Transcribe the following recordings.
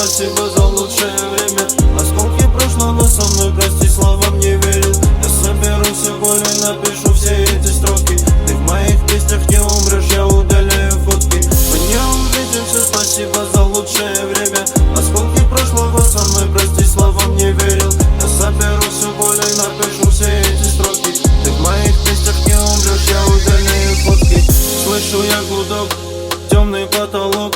спасибо за лучшее время. Осколки прошлого со мной, прости, словам не верил. Я соберу все боли, напишу все эти строки. Ты в моих песнях не умрешь, я удаляю фотки. Мы не увидимся, спасибо за лучшее время. Осколки прошлого со мной, прости, словам не верил. Я соберу все боли, напишу все эти строки. Ты в моих песнях не умрешь, я удаляю фотки. Слышу я гудок, темный потолок.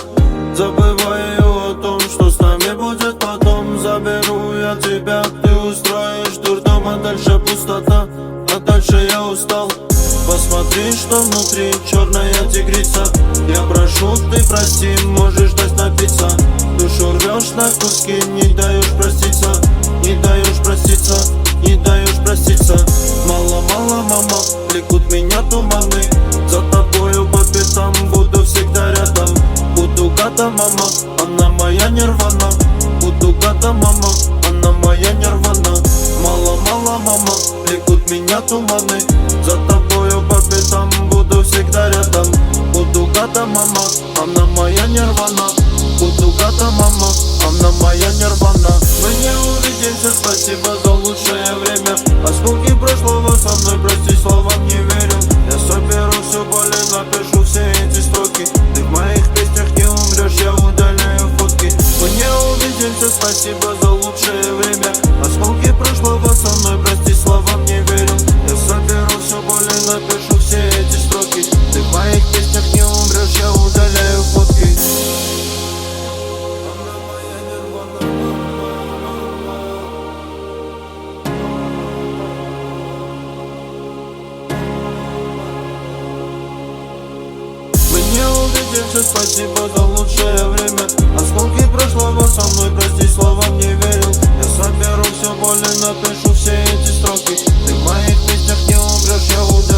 Забываю о том, что с нами будет потом. Заберу я тебя, ты устроишь дурдом, а дальше пустота, а дальше я устал. Посмотри, что внутри, черная тигрица. Я прошу, ты прости, можешь дать напиться. Душу рвешь на куски, не даешь проститься. Не даешь проститься, не даешь проститься. Мало-мало, мама, влекут меня туманы. За тобою по пятам, буду всегда рядом. Буду гада, мама, она моя нирвана. Буду гада, мама, она моя нирвана. Мало-мало, мама, влекут меня туманы. За тобою по пятам, буду всегда рядом. Буду гада, мама, она моя нирвана. Буду гада, мама, она моя нирвана. Мы не увидимся, спасибо за лучшее время. Осколки прошлого со мной, прости, словам не верил. Я соберу все боли, напишу все эти строки. Ты в моих песнях не умрешь, я удаляю фотки. Мы не увидимся, спасибо за лучшее время. Осколки прошлого со мной, прости, словам не верил. Я соберу все боли, напишу все эти строки. Ты в моих песнях не умрешь, я удаляю фотки. Увидимся, спасибо за лучшее время. Осколки прошлого со мной, прости, словам не верил. Я соберу все боли, напишу все эти строки. Ты в моих песнях не умрешь, я ударю.